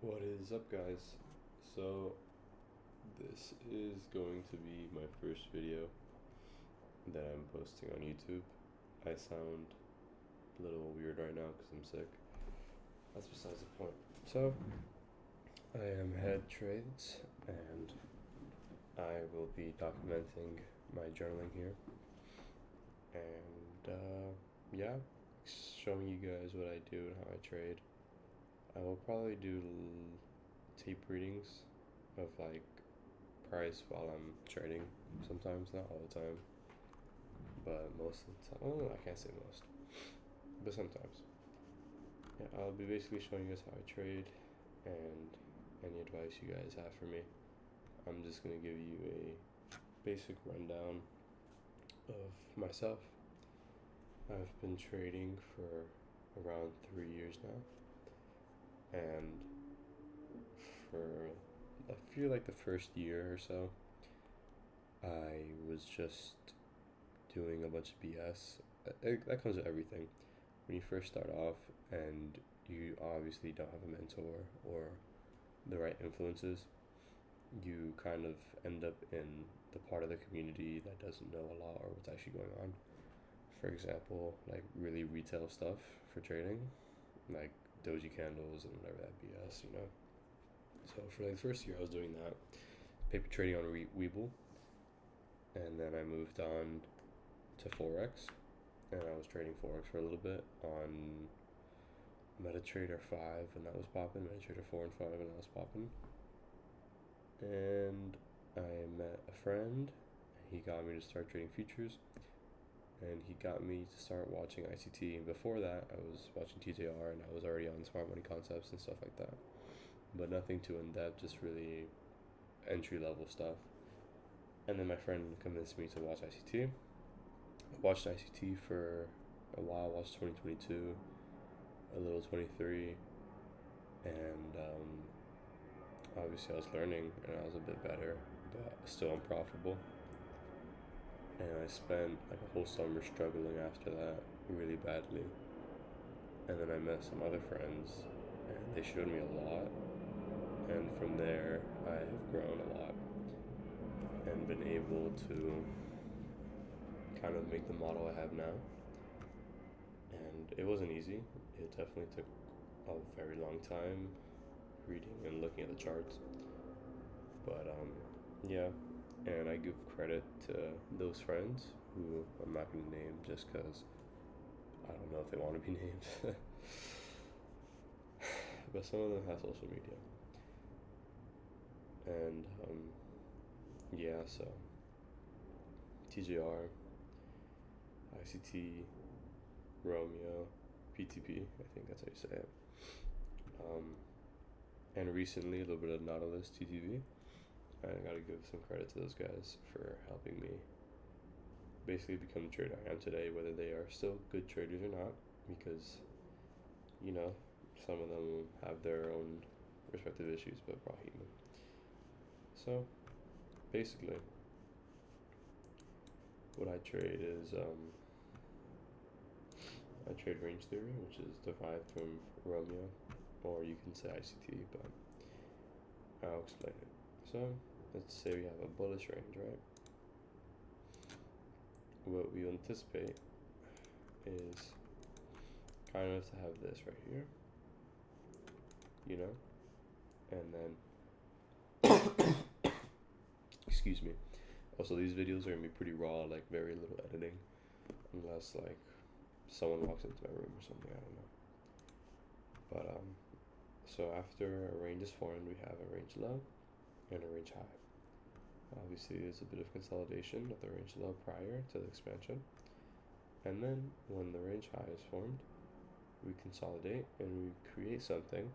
What is up, guys? So, this is going to be my first video that I'm posting on YouTube. I sound a little weird right now because I'm sick. That's besides the point. So, I am Head Trades, and I will be documenting my journaling here. And, yeah, showing you guys what I do and how I trade. I will probably do tape readings of like price while I'm trading. Sometimes, not all the time, but most of the time. Well, I can't say most, but sometimes. Yeah, I'll be basically showing you guys how I trade and any advice you guys have for me. I'm just gonna give you a basic rundown of myself. I've been trading for around 3 years now, and for I feel like the first year or so, I was just doing a bunch of BS. That comes with everything. When you first start off and you obviously don't have a mentor or the right influences, you kind of end up in the part of the community that doesn't know a lot or what's actually going on. For example, like really retail stuff for trading, like doji candles and whatever that BS. So for like the first year, I was doing that, paper trading on Weeble, and then I moved on to Forex, and I was trading Forex for a little bit on MetaTrader 5, and that was popping. MetaTrader 4 and 5, and that was popping. And I met a friend. He got me to start trading futures, and he got me to start watching ICT. And before that, I was watching TJR, and I was already on smart money concepts and stuff like that. But nothing too in depth, just really entry level stuff. And then my friend convinced me to watch ICT. I watched ICT for a while, watched 2022, a little 23, and obviously I was learning and I was a bit better, but still unprofitable. And I spent like a whole summer struggling after that really badly. And then I met some other friends and they showed me a lot. And from there, I have grown a lot and been able to kind of make the model I have now. And it wasn't easy. It definitely took a very long time reading and looking at the charts. But yeah, and I give credit to those friends who I'm not going to name just because I don't know if they want to be named. But some of them have social media. And yeah, so TJR, ICT, Romeo, PTP, I think that's how you say it. And recently a little bit of Nautilus, TTV. I gotta give some credit to those guys for helping me basically become the trader I am today, whether they are still good traders or not, because some of them have their own respective issues, but we're all human. So basically, what I trade is I trade range theory, which is derived from Romeo, or you can say ICT, but I'll explain it. So let's say we have a bullish range, right? What we anticipate is kind of to have this right here, and then excuse me. Also, these videos are gonna be pretty raw, like very little editing, unless like someone walks into my room or something, I don't know. But so after a range is formed, we have a range low and a range high. Obviously, there's a bit of consolidation of the range low prior to the expansion, and then when the range high is formed, we consolidate and we create something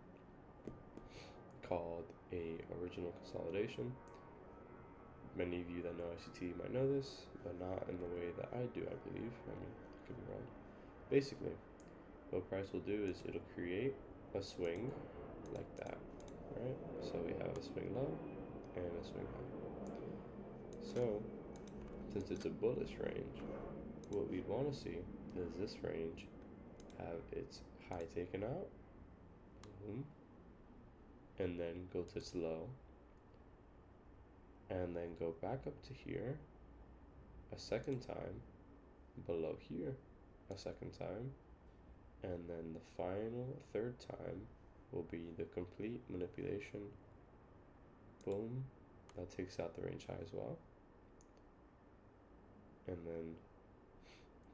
called a original consolidation. Many of you that know ICT might know this, but not in the way that I do, I believe. I mean, I could be wrong. Basically, what price will do is it'll create a swing like that, right? So we have a swing low and a swing high. So, since it's a bullish range, what we'd want to see is this range have its high taken out, boom, and then go to its low, and then go back up to here a second time, below here a second time, and then the final third time will be the complete manipulation. Boom, that takes out the range high as well, and then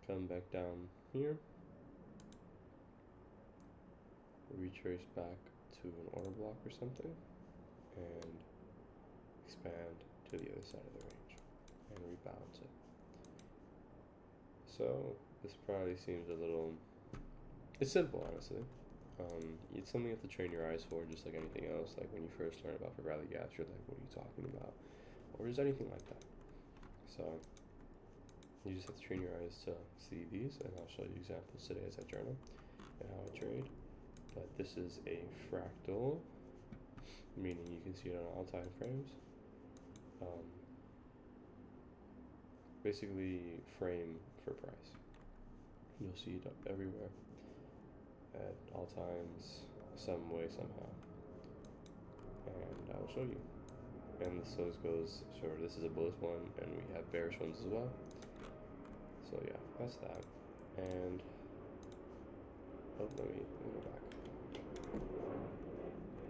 come back down here, retrace back to an order block or something, and expand to the other side of the range and rebalance it. So this probably seems a little, it's simple, honestly. It's something you have to train your eyes for, just like anything else. Like when you first learn about fair value gaps, you're like, what are you talking about? Or is anything like that? So you just have to train your eyes to see these, and I'll show you examples today as I journal and how I trade. But this is a fractal, meaning you can see it on all time frames. Basically frame for price. You'll see it everywhere at all times, some way, somehow. And I will show you. And so this goes, sure, this is a bullish one, and we have bearish ones as well. So yeah, that's that. And let me go back.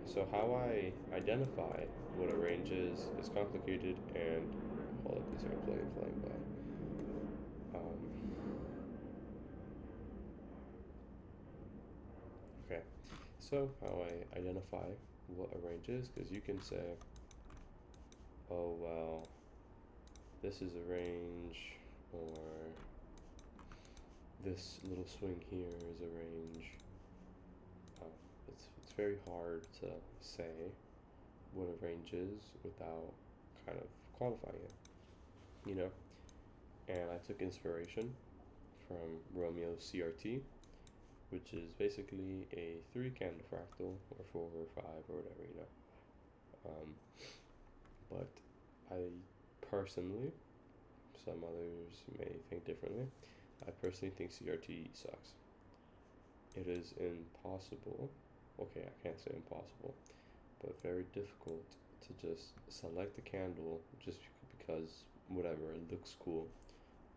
So how I identify what a range is complicated, and hold up, there's like a plane flying by. Okay, so how I identify what a range is, because you can say, oh well, this is a range, or this little swing here is a range. It's very hard to say what a range is without kind of qualifying it, you know? And I took inspiration from Romeo's CRT, which is basically a 3-candle fractal, or 4 or 5 or whatever, you know. But I personally, some others may think differently, I personally think CRT sucks. It is impossible, okay, I can't say impossible, but very difficult to just select a candle just because whatever, it looks cool,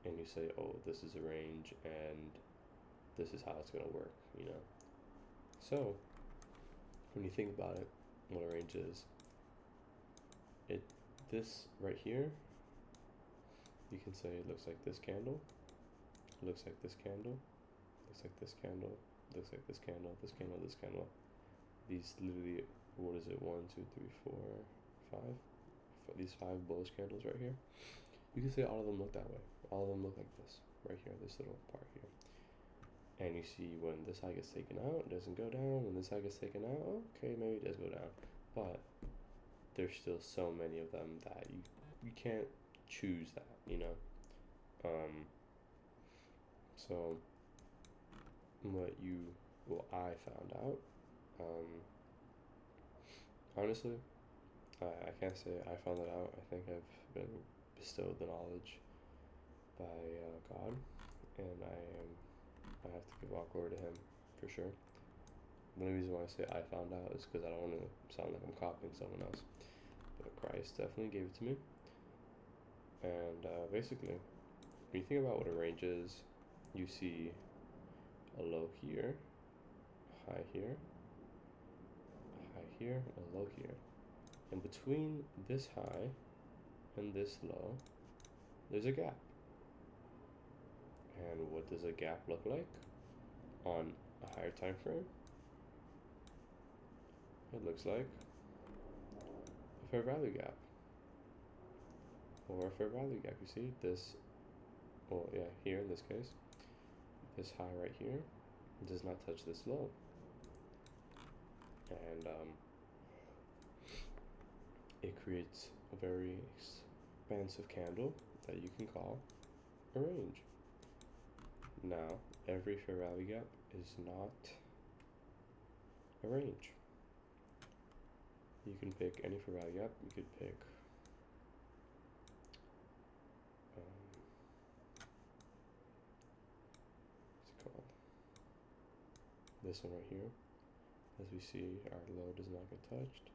and you say, oh, this is a range and this is how it's going to work, you know. So when you think about it, what a range is, this right here, you can say it looks like this candle, looks like this candle, looks like this candle, looks like this candle, this candle, this candle. These literally, what is it, 1, 2, 3, 4, 5? These 5 bullish candles right here. You can say all of them look that way. All of them look like this, right here, this little part here. And you see when this high gets taken out, it doesn't go down. When this high gets taken out, okay, maybe it does go down. But there's still so many of them that you can't choose that, you know. So what I found out, honestly, I can't say I found it out. I think I've been bestowed the knowledge by God, and I have to give all glory to Him for sure. The only reason why I say I found out is because I don't want to sound like I'm copying someone else, but Christ definitely gave it to me. And basically, when you think about what a range is, you see a low here, a high here, a high here, and a low here. And between this high and this low, there's a gap. And what does a gap look like on a higher time frame? It looks like a fair value gap, or a fair value gap. You see this, well, yeah, here in this case, this high right here does not touch this low, and it creates a very expansive candle that you can call a range. Now, every fair value gap is not a range. You can pick any fair value gap. You could pick what's it called? This one right here. As we see, our low does not get touched.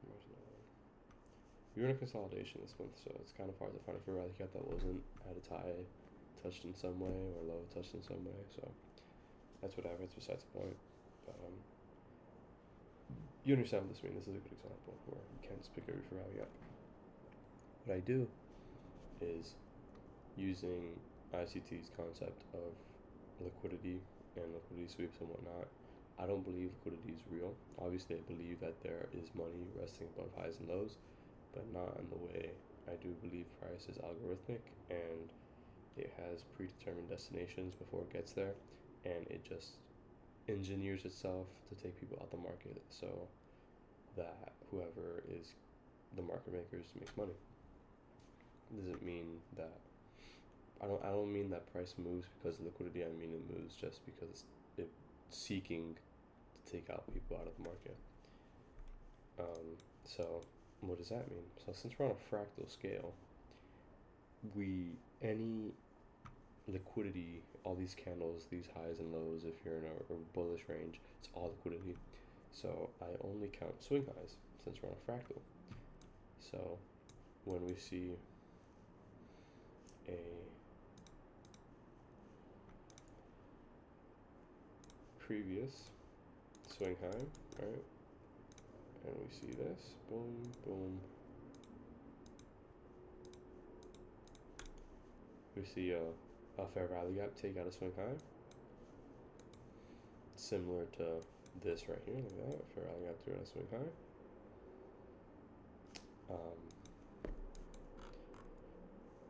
Where's another one? We were in a consolidation this month, so it's kind of hard to find a fair value gap that wasn't at its high touched in some way or low touched in some way. So that's whatever. It's besides the point. You understand what this means. This is a good example where you can't just pick every fair value gap. What I do is using ICT's concept of liquidity and liquidity sweeps and whatnot. I don't believe liquidity is real. Obviously, I believe that there is money resting above highs and lows, but not in the way I do believe price is algorithmic and it has predetermined destinations before it gets there, and it just engineers itself to take people out the market so that whoever is the market makers makes money. Doesn't mean that I don't mean that price moves because of liquidity. I mean it moves just because it's seeking to take out people out of the market. So what does that mean? So since we're on a fractal scale, any liquidity, all these candles, these highs and lows, if you're in a bullish range, it's all liquidity. So I only count swing highs since we're on a fractal. So when we see a previous swing high, right? And we see this, boom, boom. We see a fair value gap take out a swing high. Similar to this right here, like that, fair value gap take out a swing high.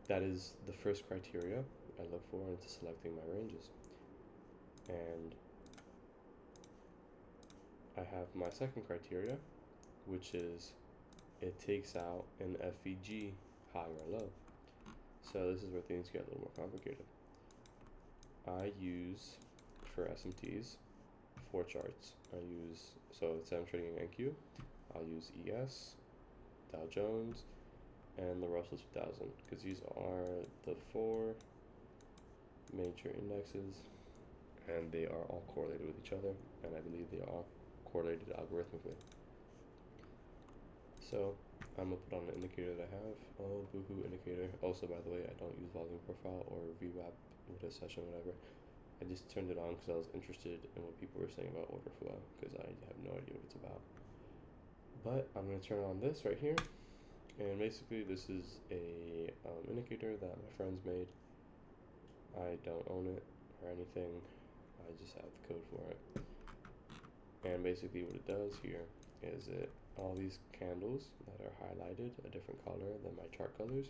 That is the first criteria I look for into selecting my ranges. And I have my second criteria, which is it takes out an FVG high or low. So this is where things get a little more complicated. I use, for SMTs, 4 charts. So let's say I'm trading NQ, I'll use ES, Dow Jones, and the Russell 2000, because these are the 4 major indexes, and they are all correlated with each other, and I believe they are all correlated algorithmically. So I'm gonna put on an indicator that I have, boohoo indicator. Also, by the way, I don't use volume profile or VWAP with a session, whatever. I just turned it on because I was interested in what people were saying about order flow, because I have no idea what it's about. But I'm gonna turn on this right here, and basically this is a indicator that my friends made. I don't own it or anything. I just have the code for it. And basically what it does here is all these candles that are highlighted a different color than my chart colors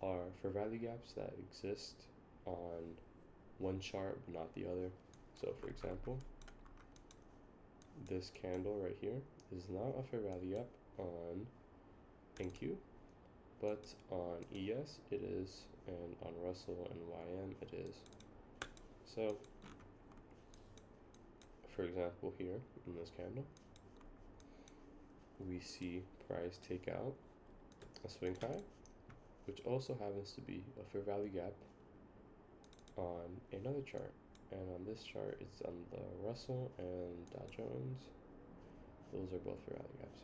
are for value gaps that exist on one chart but not the other. So for example, this candle right here is not a fair value gap on NQ, but on ES it is, and on Russell and YM it is. So for example, here in this candle, we see price take out a swing high, which also happens to be a fair value gap on another chart. And on this chart, it's on the Russell and Dow Jones. Those are both fair value gaps.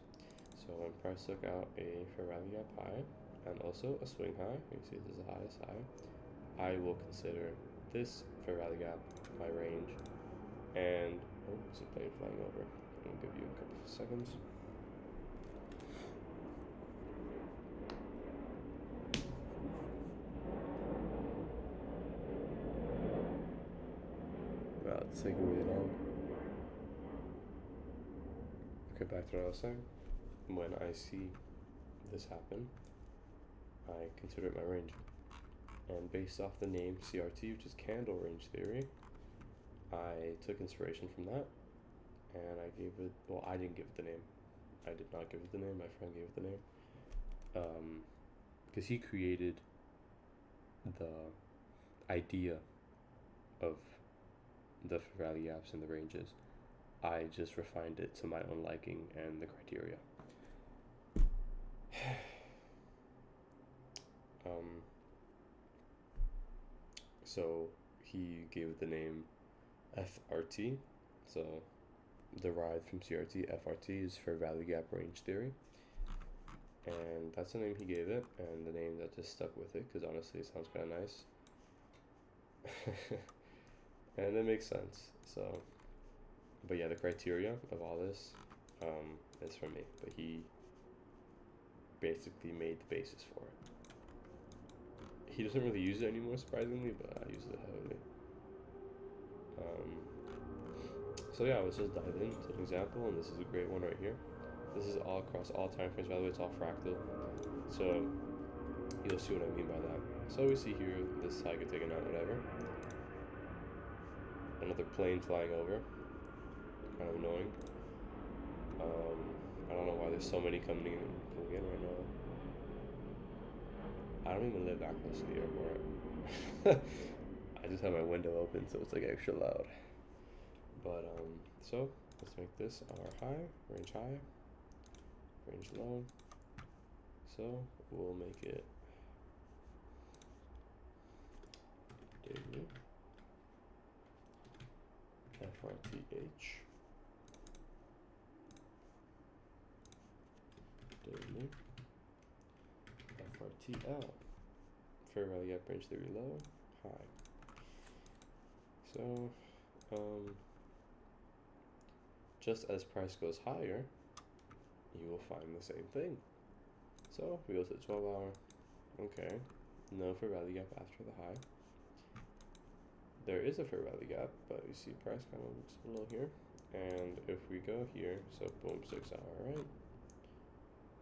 So when price took out a fair value gap high and also a swing high, you see this is the highest high, I will consider this fair value gap my range. And oh, there's a plane flying over. I'll give you a couple of seconds. Wow, it's taking really long. Okay, back to what I was saying. When I see this happen, I consider it my range. And based off the name CRT, which is candle range theory, I took inspiration from that, and I gave it, well, I didn't give it the name. I did not give it the name, my friend gave it the name. Because he created the idea of the value gaps and the ranges. I just refined it to my own liking and the criteria. So he gave it the name FRT, so derived from CRT. FRT is for value gap range theory, and that's the name he gave it, and the name that just stuck with it because honestly it sounds kind of nice. And it makes sense. So, but yeah, the criteria of all this is from me, but he basically made the basis for it. He doesn't really use it anymore, surprisingly, but I use it heavily. So yeah, let's just dive into an example, and this is a great one right here. This is all across all time frames, by the way, it's all fractal. So you'll see what I mean by that. So we see here this side get taken out, whatever. Another plane flying over, kind of annoying. I don't know why there's so many coming in right now. I don't even live that close to the airport. I just have my window open, so it's like extra loud. But so let's make this our high, range low. So we'll make it daily FRTH daily FRTL fair value gap range theory low, high. So just as price goes higher, you will find the same thing. So we go to the 12 hour. Okay, no fair value gap after the high. There is a fair value gap, but you see price kind of looks below here. And if we go here, so boom, 6 hour, right?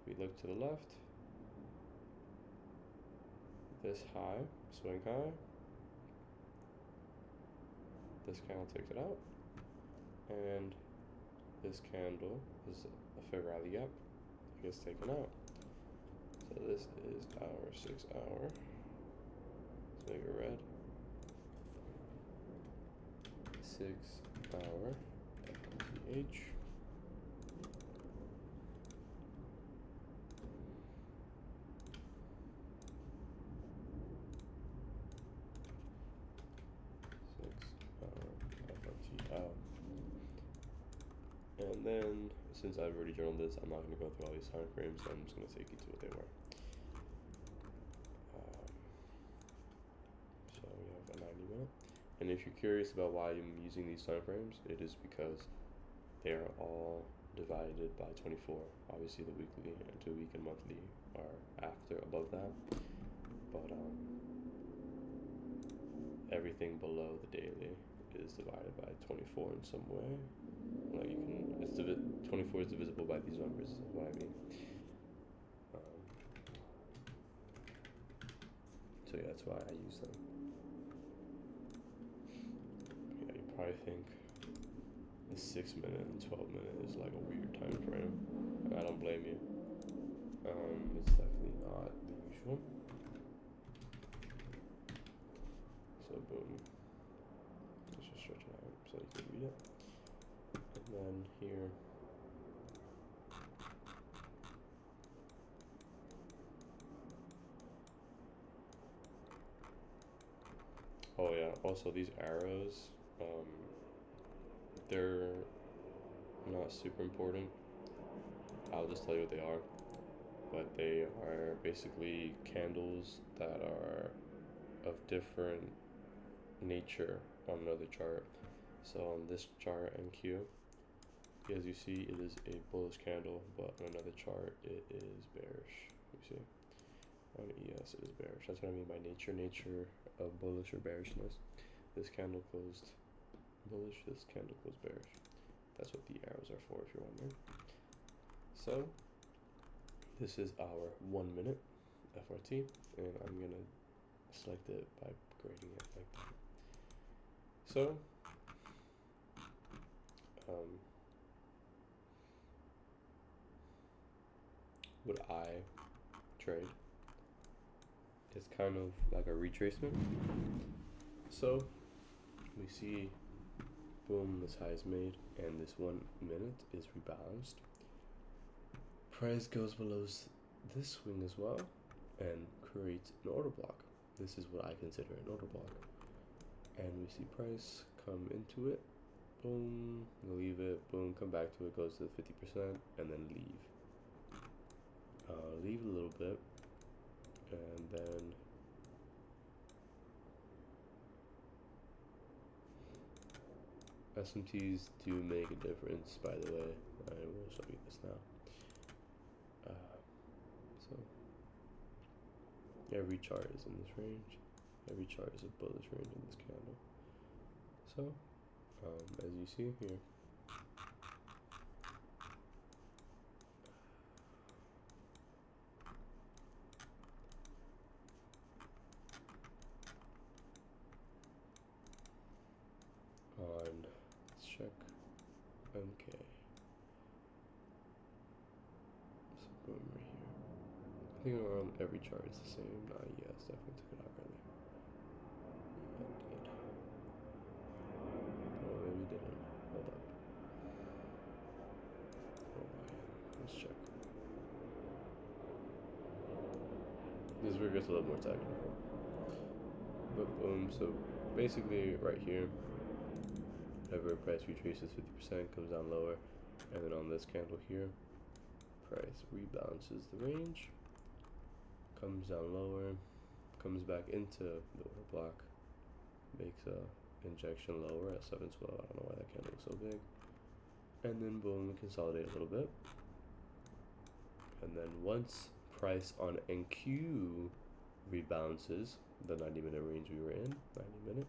We look to the left. This high, swing high. This candle takes it out. And this candle is a fair value gap. It gets taken out. So this is our 6 hour. Let's make it red. 6 hour FRTH. And then, since I've already journaled this, I'm not going to go through all these time frames, so I'm just going to take you to what they were. So we have a 90-minute. And if you're curious about why I'm using these time frames, it is because they are all divided by 24. Obviously the weekly and 2 week and monthly are above that. But everything below the daily is divided by 24 in some way. Like you can, 24 is divisible by these numbers, is what I mean. So yeah, that's why I use them. Yeah, you probably think the 6 minute and 12 minute is like a weird time frame. I don't blame you. It's definitely not the usual. So boom. Let's just stretch it out so you can read it. And then here. Oh yeah, also these arrows, they're not super important. I'll just tell you what they are. But they are basically candles that are of different nature on another chart. So on this chart NQ, as you see, it is a bullish candle, but on another chart it is bearish. You see, on ES it is bearish. That's what I mean by nature of bullish or bearishness. This candle closed bullish, this candle closed bearish. That's what the arrows are for, if you're wondering. So this is our 1 minute FRT, and I'm gonna select it by grading it like that. So what I trade is kind of like a retracement. So we see, boom, this high is made, and this 1 minute is rebalanced. Price goes below this swing as well, and creates an order block. This is what I consider an order block. And we see price come into it, boom, leave it, boom, come back to it, goes to the 50%, and then leave. Leave a little bit, and then SMTs do make a difference, by the way. I will show you this now. So every chart is in this range. Every chart is a bullish range in this candle. So, as you see here, let's check MK. So boom, right here. I think around every chart is the same. Yes, definitely took it out earlier. Yeah, it did. Oh, maybe didn't. Hold up. Oh my, let's check. This is where it gets a little more technical. But boom, so basically right here, whenever price retraces 50%, comes down lower, and then on this candle here, price rebalances the range, comes down lower, comes back into the order block, makes a injection lower at 712. I don't know why that candle was so big. And then boom, consolidate a little bit. And then once price on NQ rebalances the 90-minute range we were in, 90-minute,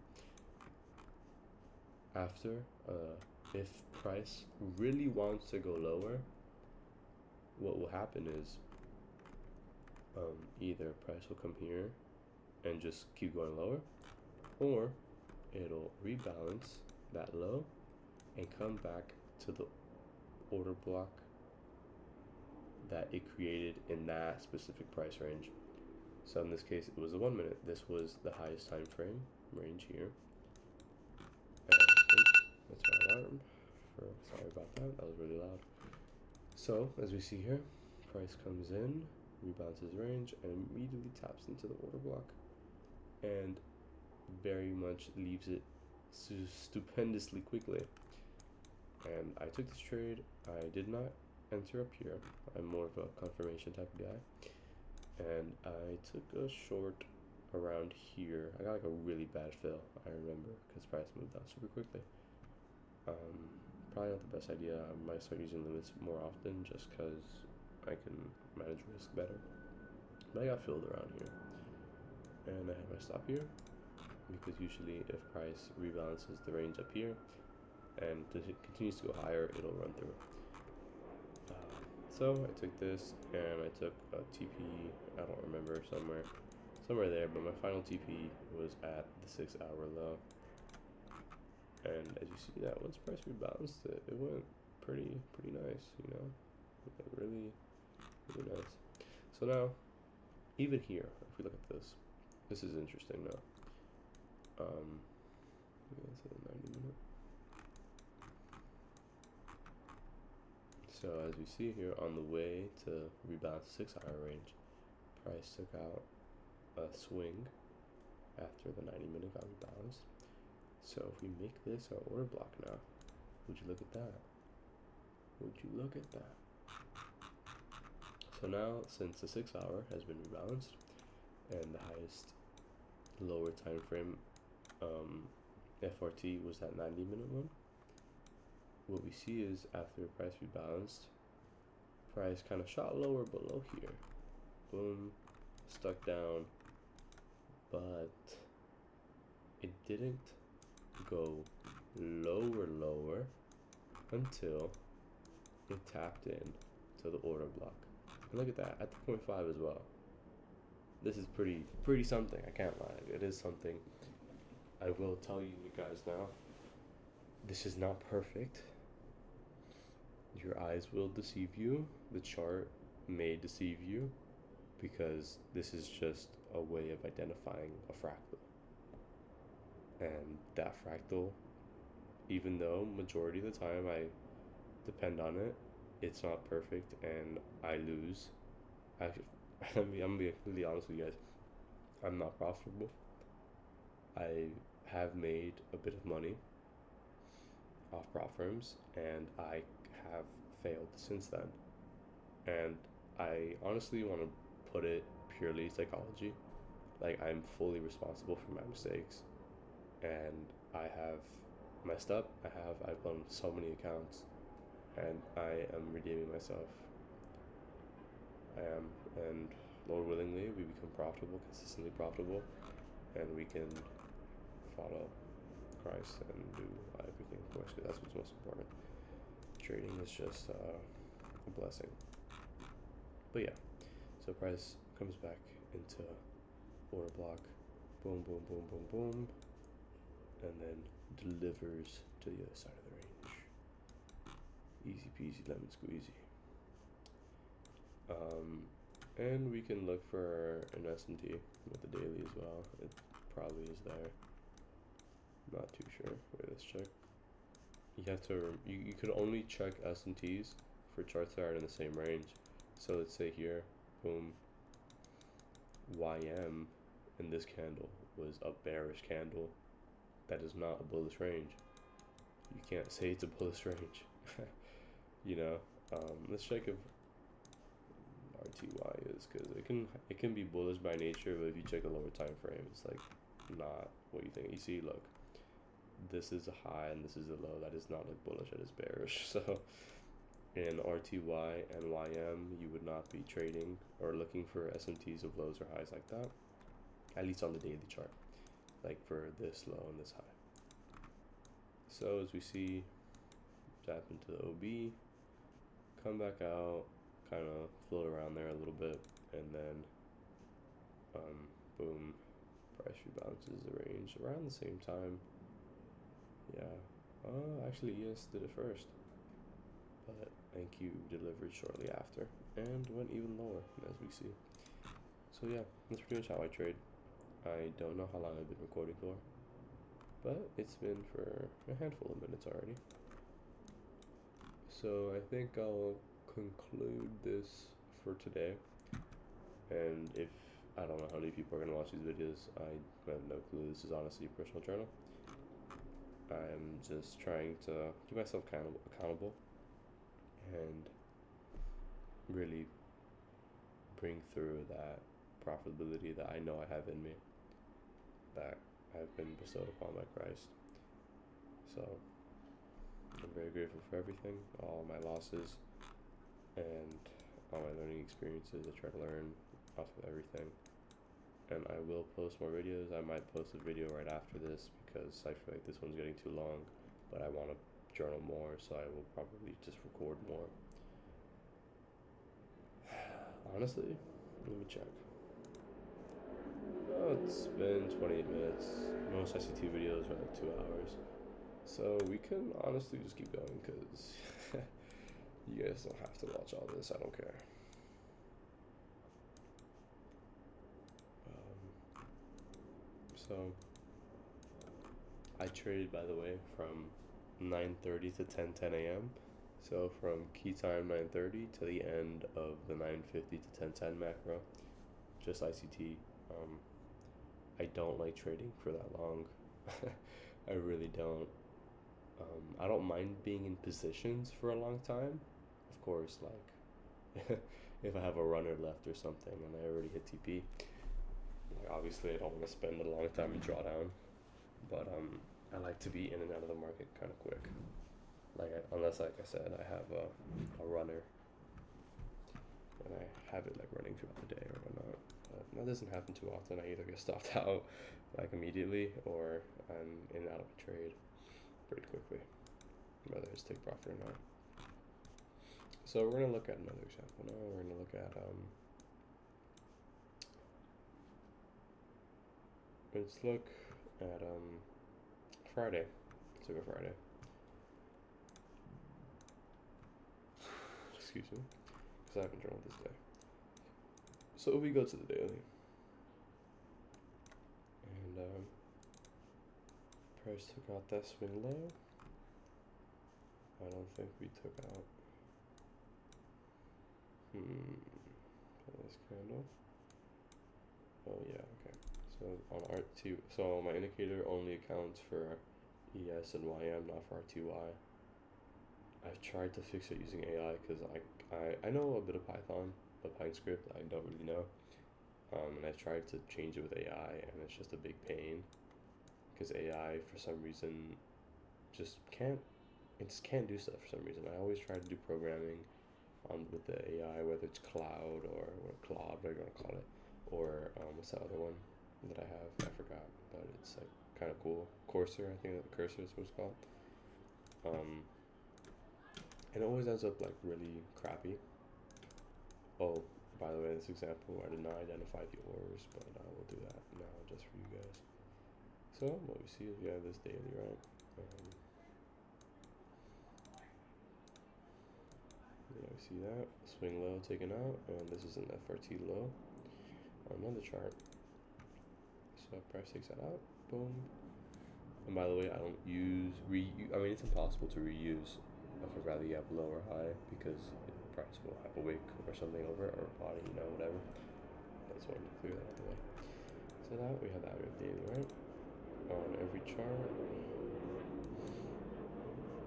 after, if price really wants to go lower, what will happen is either price will come here and just keep going lower, or it'll rebalance that low and come back to the order block that it created in that specific price range. So in this case, it was the 1 minute. This was the highest time frame range here. And that's my alarm. Sorry about that. That was really loud. So as we see here, price comes in, rebalances range, and immediately taps into the order block, and very much leaves it stupendously quickly. And I took this trade. I did not enter up here. I'm more of a confirmation type of guy. And I took a short around here. I got like a really bad fill, I remember, because price moved down super quickly. Probably not the best idea. I might start using limits more often just because I can manage risk better. But I got filled around here. And I have my stop here, because usually if price rebalances the range up here and it continues to go higher, it'll run through. So I took this, and I took a TP, I don't remember, somewhere there, but my final TP was at the 6-hour low. And as you see that, once price rebalanced it, it went pretty nice, you know, really nice. So now, even here, if we look at this, this is interesting now. It's a 90-minute. So as we see here, on the way to rebalance the 6-hour range, price took out a swing after the 90-minute got rebalanced. So if we make this our order block now, would you look at that? Would you look at that? So now, since the 6-hour has been rebalanced, and the highest lower time frame FRT was that 90-minute one, what we see is after price rebalanced, price kind of shot lower below here. Boom, stuck down, but it didn't go lower until it tapped in to the order block. And look at that, at the 0.5 as well. This is pretty something, I can't lie. It is something. I will tell you guys now, this is not perfect. Your eyes will deceive you. The chart may deceive you, because this is just a way of identifying a fractal. And that fractal, even though majority of the time I depend on it, it's not perfect and I lose. I'm gonna be completely honest with you guys. I'm not profitable. I have made a bit of money, off prop firms, and I have failed since then. And I honestly want to put it purely psychology. Like, I'm fully responsible for my mistakes, and I have messed up. I've blown so many accounts, and I am redeeming myself. I am, and Lord willingly, we become profitable, consistently profitable, and we can follow Christ and do everything, of course, because that's what's most important. Trading is just a blessing. But yeah, so price comes back into order block, boom, boom, boom, boom, boom, and then delivers to the other side of the range. Easy peasy lemon squeezy. And we can look for an S&T with the daily as well. It probably is there. Not too sure. Wait, let's check. You have to. You could only check S&Ts for charts that are in the same range. So let's say here, boom. YM in this candle was a bearish candle. That is not a bullish range. You can't say it's a bullish range. You know. Let's check if RTY is, because it can be bullish by nature, but if you check a lower time frame, it's like not what you think. You see, look, this is a high and this is a low. That is not like bullish, that is bearish. So in RTY and YM, you would not be trading or looking for SMTs of lows or highs like that, at least on the daily chart, like for this low and this high. So as we see, tap into the OB, come back out, kind of float around there a little bit, and then boom, price rebalances the range around the same time. Yeah, actually ES did it first, but NQ delivered shortly after and went even lower, as we see. So yeah, that's pretty much how I trade. I don't know how long I've been recording for, but it's been for a handful of minutes already. So I think I'll conclude this for today. And if I don't know how many people are gonna watch these videos, I have no clue. This is honestly a personal journal. I'm just trying to keep myself accountable and really bring through that profitability that I know I have in me, that I've been bestowed upon by Christ. So I'm very grateful for everything, all my losses, and all my learning experiences. I try to learn off of everything. And I will post more videos. I might post a video right after this because I feel like this one's getting too long, but I want to journal more, so I will probably just record more. Honestly, let me check. Oh, it's been 28 minutes. Most ICT videos are like 2 hours. So we can honestly just keep going because you guys don't have to watch all this. I don't care. So I traded, by the way, from 9:30 to 10:10 a.m. So from key time 9:30 to the end of the 9:50 to 10:10 macro, just ICT. I don't like trading for that long. I really don't. I don't mind being in positions for a long time. Of course, like if I have a runner left or something and I already hit TP, like obviously I don't want to spend a long time in drawdown. But I like to be in and out of the market kind of quick. Unless, like I said, I have a runner and I have it like running throughout the day or whatnot. But that doesn't happen too often. I either get stopped out like immediately or I'm in and out of a trade pretty quickly, whether it's take profit or not. So we're gonna look at another example now. We're gonna look at let's look at Friday. Let's look at Friday. Excuse me, because I haven't journaled this day. So we go to the daily, and price took out that swing low. I don't think we took out this candle. Oh yeah, okay. So on RT, so my indicator only accounts for ES and YM, not FRTY. I've tried to fix it using AI because I know a bit of Python, but PyScript I don't really know. And I've tried to change it with AI, and it's just a big pain because AI for some reason just can't do stuff for some reason. I always try to do programming with the AI, whether it's Cloud or Claude, whatever you want to call it, or what's that other one that I have? I forgot, but it's like kind of cool. Cursor, I think that Cursor is what it's called. It always ends up like really crappy. Oh, by the way, in this example, I did not identify the ores, but we'll do that now just for you guys. So what we see is we have this daily, right? Yeah, we see that swing low taken out, and this is an FRT low on another chart. So price takes that out, boom. And by the way, I don't use I mean, it's impossible to reuse a rally up low or high because the price will have a wick or something over it, or a body, whatever. I just wanted to clear that out the way. So that we have that daily, right? On every chart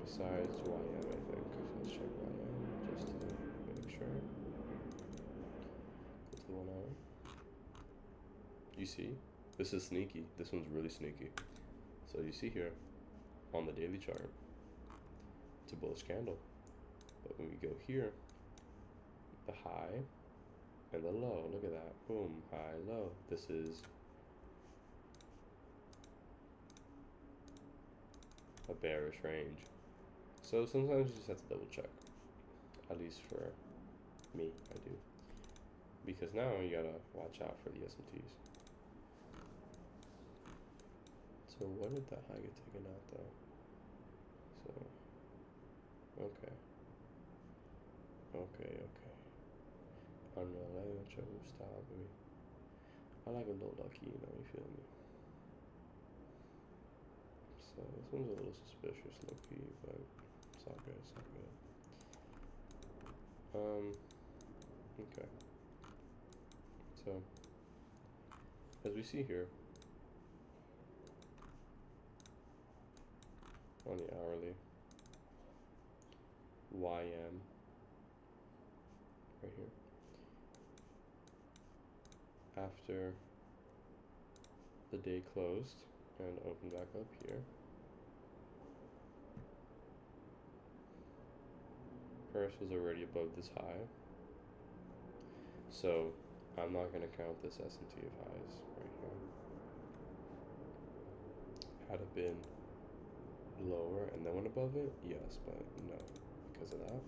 besides YM, I think. So let's check YM just to make sure. Go to the 1 hour. You see, this is sneaky. This one's really sneaky. So you see here on the daily chart, it's a bullish candle. But when we go here, the high and the low, look at that. Boom, high, low. This is a bearish range. So sometimes you just have to double check. At least for me, I do. Because now you gotta watch out for the SMTs. So when did that high get taken out though? So, okay. I don't know, let me show stop me. I like a little lucky, you feel me? So this one's a little suspicious, low-key, but it's all good, okay. So, as we see here, on the hourly, YM, right here, after the day closed and opened back up here, price was already above this high, so I'm not going to count this S&T of highs right here. Had it been lower and then went above it, yes, but no, because of that.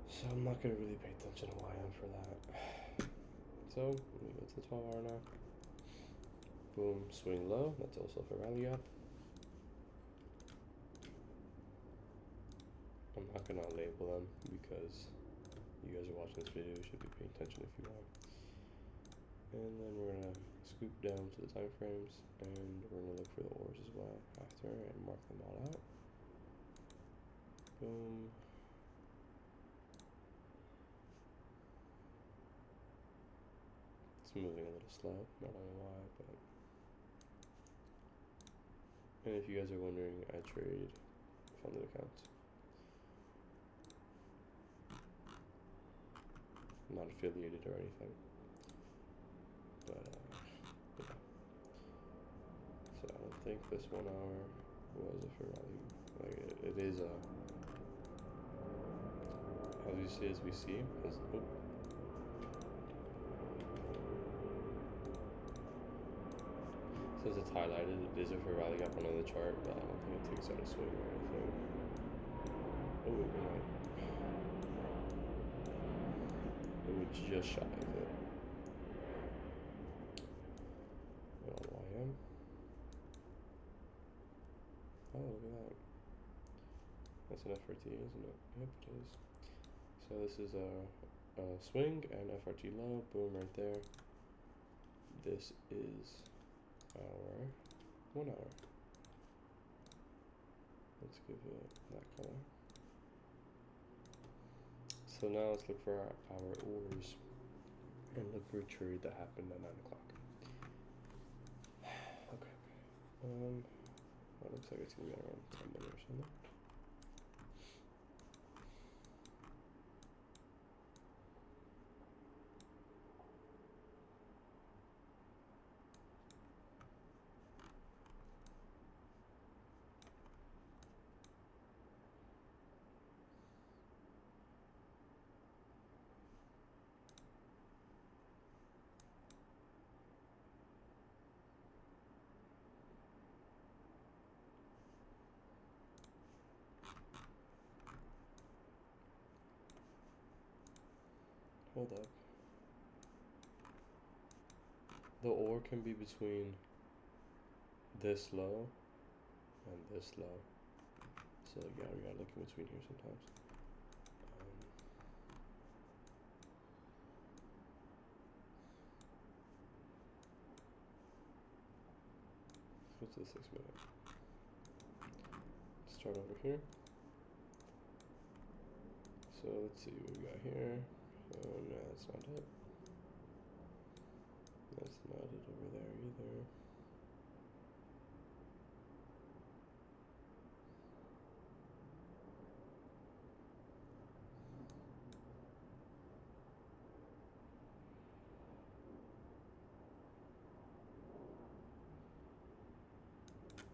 So I'm not going to really pay attention to YM for that. So let me go to the 12 hour now. Boom, swing low, that's also for rally up. I'm not going to label them because you guys are watching this video, you should be paying attention if you want. And then we're going to scoop down to the time frames, and we're going to look for the ores as well after and mark them all out. Boom. It's moving a little slow, not know why, but. And if you guys are wondering, I trade funded accounts. I'm not affiliated or anything, but yeah. So I don't think this 1 hour was a fair value. Like it is a, as you see, as says it's highlighted. It is a fair value up on the chart, but I don't think it takes out a swing or anything. Oh, it might. It was just shy of it. YM. Oh, look at that. That's an FRT, isn't it? Yep, it is. So this is a swing and FRT low. Boom, right there. This is our 1 hour. Let's give it that color. So now let's look for our ores and look for a trade that happened at 9 o'clock. Okay. That looks like it's gonna be around 10 minutes or something. Hold up. The ore can be between this low and this low. So yeah, we gotta look in between here sometimes. Let's go to the 6 minute. Start over here. So let's see what we got here. Oh no, that's not it. That's not it over there either.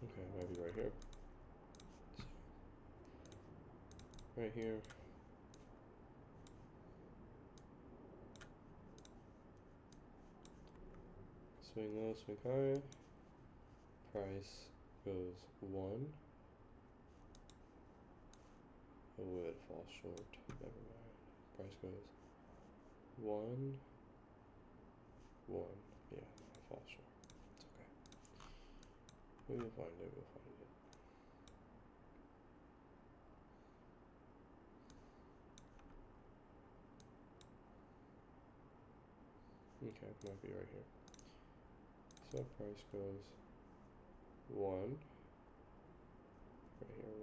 Okay, maybe right here. Right here. Swing low, swing high. Price goes 1. Oh, it falls short. Never mind. Price goes 1, 1. Yeah, it falls short. It's okay. We will find it. We'll find it. Okay, might be right here. So price goes 1. Right here,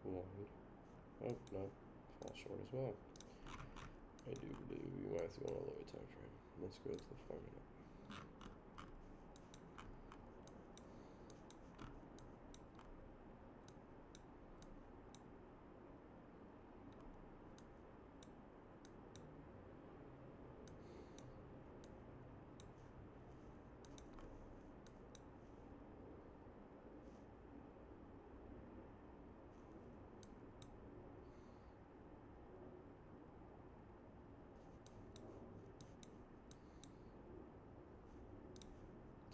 1. 1. Oh, no. Fall short as well. I do believe we might have to go on a lower time frame. Let's go to the 4 minute.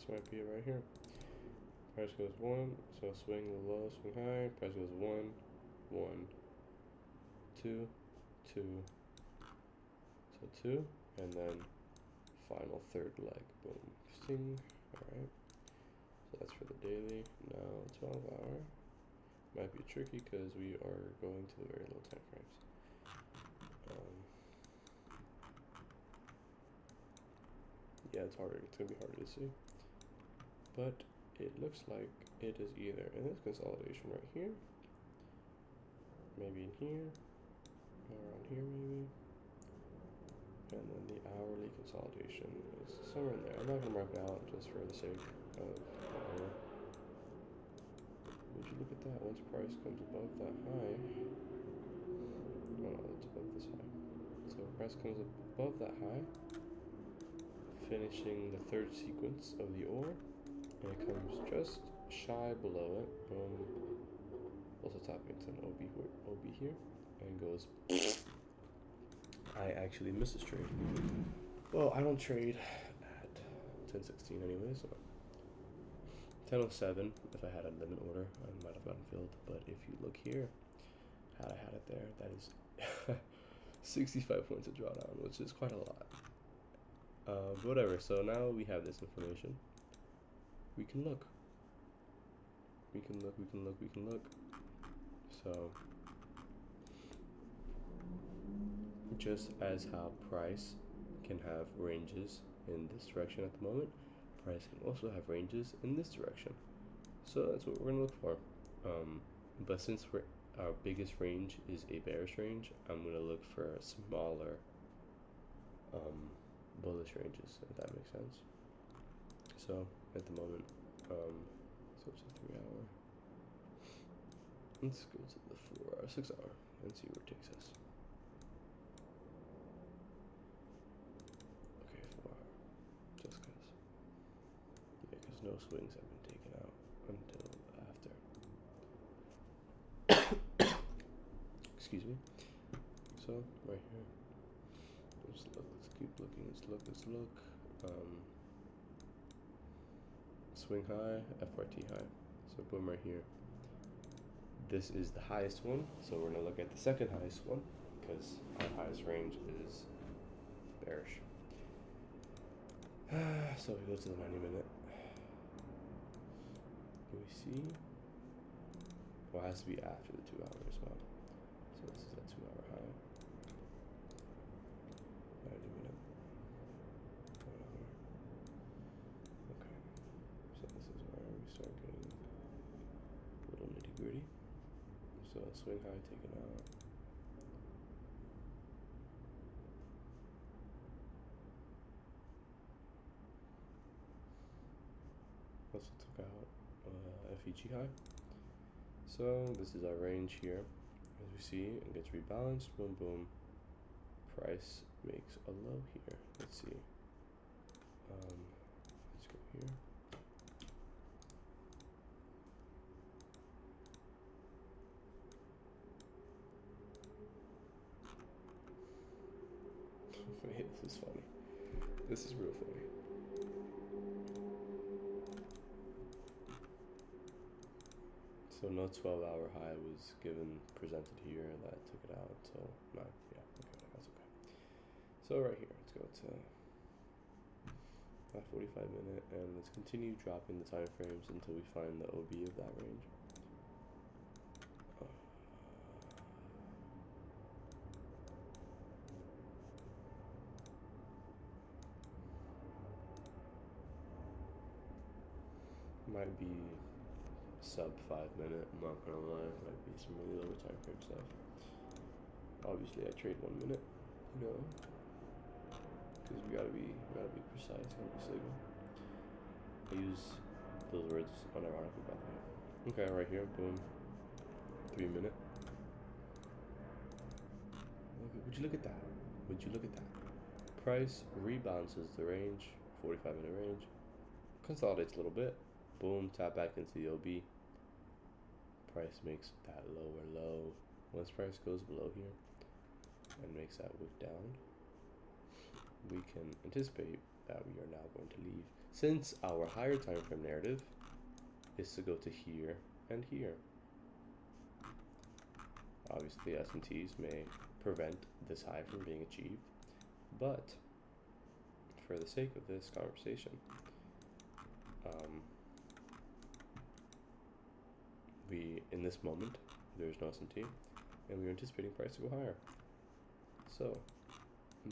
This might be it right here. Price goes 1, so swing low, swing high. Price goes 1, 1, 2, 2. So 2, and then final third leg. Boom. Sting. Alright. So that's for the daily. Now 12 hour. Might be tricky because we are going to the very low time frames. Yeah, it's harder. It's gonna be harder to see. But it looks like it is either in this consolidation right here, maybe in here, or around here maybe, and then the hourly consolidation is somewhere in there. I'm not gonna mark it out just for the sake of whatever. Would you look at that? Once price comes above that high, oh no, it's above this high. So price comes above that high, finishing the third sequence of the ore, and it comes just shy below it. Also tapping into an OB here, and goes. I actually missed this trade. Well, I don't trade at 10:16 anyway, so 10:07. If I had a limit order, I might have gotten filled. But if you look here, had I had it there, that is 65 points of drawdown, which is quite a lot. But whatever. So now we have this information. We can look. We can look. We can look. We can look. So just as how price can have ranges in this direction at the moment, price can also have ranges in this direction. So that's what we're gonna look for. But since our biggest range is a bearish range, I'm gonna look for smaller bullish ranges, if that makes sense. So at the moment, so it's a 3 hour. Let's go to the 4 hour, 6 hour, and see where it takes us. Okay, 4 hour, just cause. Yeah, cause no swings have been taken out until after. Excuse me. So right here, let's look. Let's keep looking. Let's look. Let's look. Swing high, FRT high. So boom right here. This is the highest one, so we're gonna look at the second highest one because our highest range is bearish. So we go to the 90-minute. Do we see? Well, it has to be after the 2 hour as well. So this is a 2 hour high. 90-minute. 1 hour. Okay. So this is where we start getting a little nitty gritty. So swing high taken out. Also took out FEG high. So this is our range here. As we see, it gets rebalanced. Boom, boom. Price makes a low here. Let's see. Let's go here. Wait, this is funny. This is real funny. So no 12-hour high was presented here. That took it out. So no, yeah, okay, that's okay. So right here, let's go to 45-minute, and let's continue dropping the time frames until we find the OB of that range. Might be sub 5 minute, I'm not gonna lie. Might be some really lower time frame stuff. Obviously I trade 1 minute, you know, because we gotta be precise, gotta be signal. I use those words unironically, by the way. Okay, right here, boom, 3 minute. Would you look at that? Would you look at that? Price rebalances the range, 45-minute range, consolidates a little bit, boom, tap back into the OB. Price makes that lower low. Once price goes below here and makes that wick down, we can anticipate that we are now going to leave, since our higher time frame narrative is to go to here and here. Obviously, S&Ts may prevent this high from being achieved, but for the sake of this conversation, in this moment, there's no S&T, and we're anticipating price to go higher. So,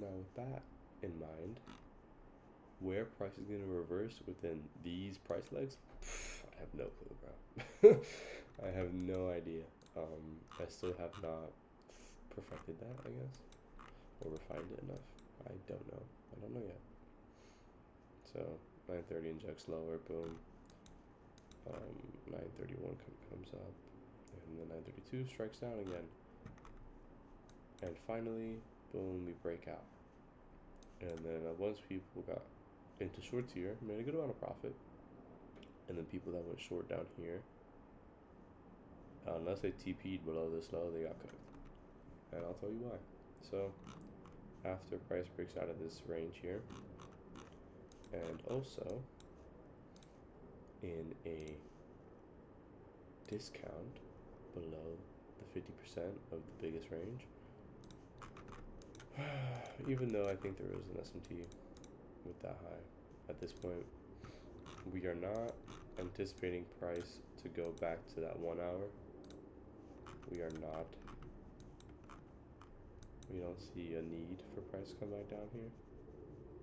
now with that in mind, where price is going to reverse within these price legs, I have no clue, bro. I have no idea. I still have not perfected that, I guess, or refined it enough. I don't know yet. So 930 injects lower, boom. 931 comes up, and then 932 strikes down again, and finally, boom, we break out. And then once people got into shorts here, made a good amount of profit, and then people that went short down here, unless they TP'd below this low, they got cooked, and I'll tell you why. So after price breaks out of this range here, and also in a discount below the 50% of the biggest range, even though I think there is an S&T with that high, at this point, we are not anticipating price to go back to that 1 hour. We are not. We don't see a need for price to come back down here.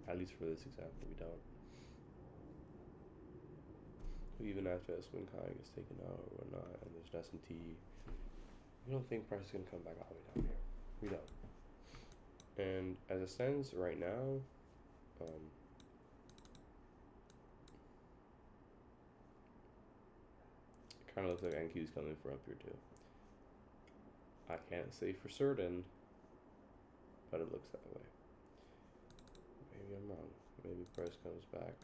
At least for this example, we don't. Even after a swing high gets taken out or whatnot, and there's an S&T, we don't think price is going to come back all the way down here. We don't. And as it stands right now, kind of looks like NQ's coming for up here too. I can't say for certain, but it looks that way. Maybe I'm wrong. Maybe price comes back,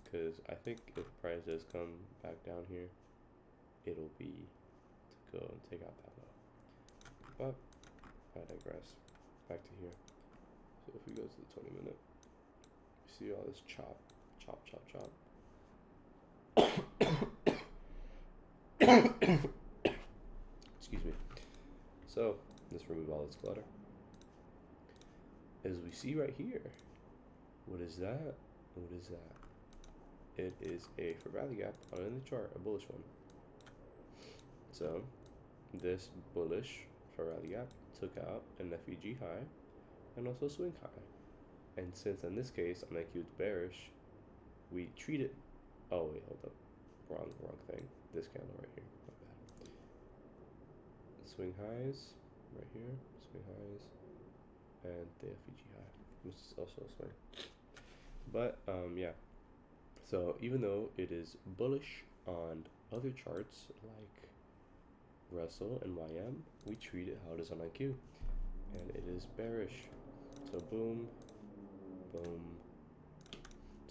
because I think if price does come back down here, it'll be to go and take out that low. But I digress. Back to here. So if we go to the 20-minute, you see all this chop, chop, chop, chop. Excuse me. So let's remove all this clutter. As we see right here, what is that? What is that? It is a for value gap on in the chart, a bullish one. So this bullish for value gap took out an FEG high and also a swing high. And since in this case on IQ it's bearish, we treat it. Oh wait, hold up. Wrong thing. This candle right here. My bad. Swing highs right here. Swing highs. And the FEG high, which is also a swing. But yeah. So even though it is bullish on other charts like Russell and YM, we treat it how it is on IQ. And it is bearish. So boom, boom.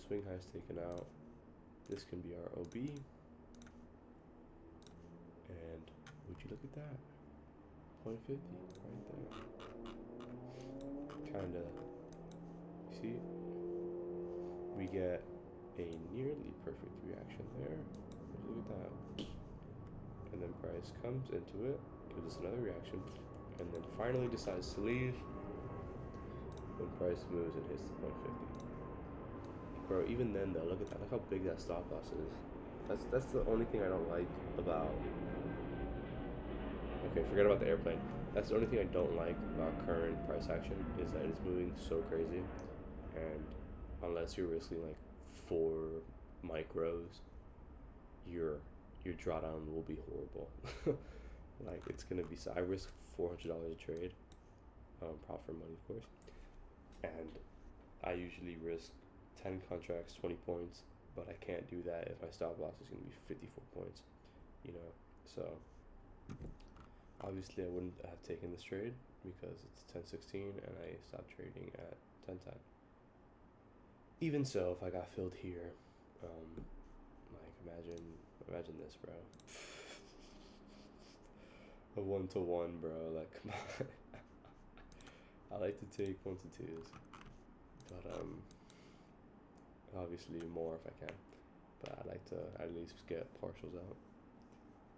Swing highs taken out. This can be our OB. And would you look at that? 0.50 right there. Kinda, see? We get a nearly perfect reaction there. Would you look at that? And then price comes into it, gives us another reaction, and then finally decides to leave when price moves and hits the 0.50. Bro, even then though, look at that. Look how big that stop loss is. That's the only thing I don't like about. Okay, forget about the airplane. That's the only thing I don't like about current price action is that it's moving so crazy, and unless you're risking like 4 micros, your drawdown will be horrible. Like it's gonna be. So I risk $400 a trade, profit money of course, and I usually risk 10 contracts, 20 points, but I can't do that if my stop loss is going to be 54 points, you know. So obviously I wouldn't have taken this trade because it's 10:16 and I stopped trading at 10:10. Even so, if I got filled here, like imagine this, bro. A 1-to-1, bro. Like, come on. I like to take 1s to 2s, but obviously more if I can, but I like to at least get partials out.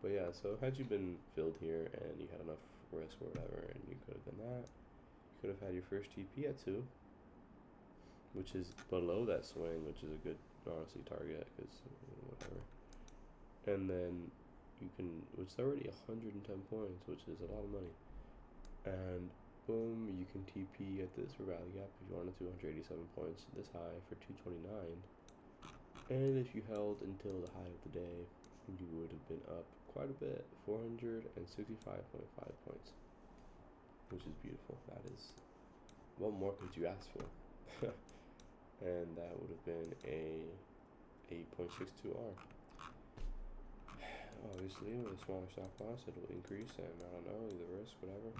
But yeah, so had you been filled here and you had enough risk or whatever, and you could have done that, you could have had your first TP at 2, which is below that swing, which is a good honestly target, because whatever. And then you can, which is already 110 points, which is a lot of money. And boom, you can TP at this for value gap if you wanted to, 187 points, this high for 229. And if you held until the high of the day, you would have been up quite a bit, 465.5 points, which is beautiful. That is, what more could you ask for? And that would have been a 8.62R. Obviously, with a smaller stop loss, it will increase, and I don't know, the risk, whatever.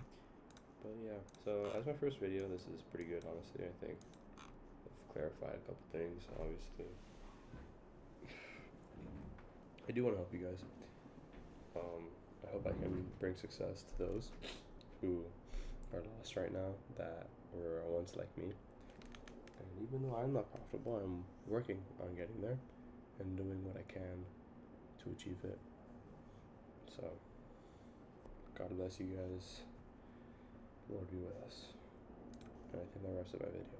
But yeah, so as my first video, this is pretty good, honestly, I think. I've clarified a couple things, obviously. I do want to help you guys. I hope I can bring success to those who are lost right now, that were once like me. And even though I'm not profitable, I'm working on getting there and doing what I can to achieve it. So, God bless you guys. Lord be with us. And I think that wraps up my video.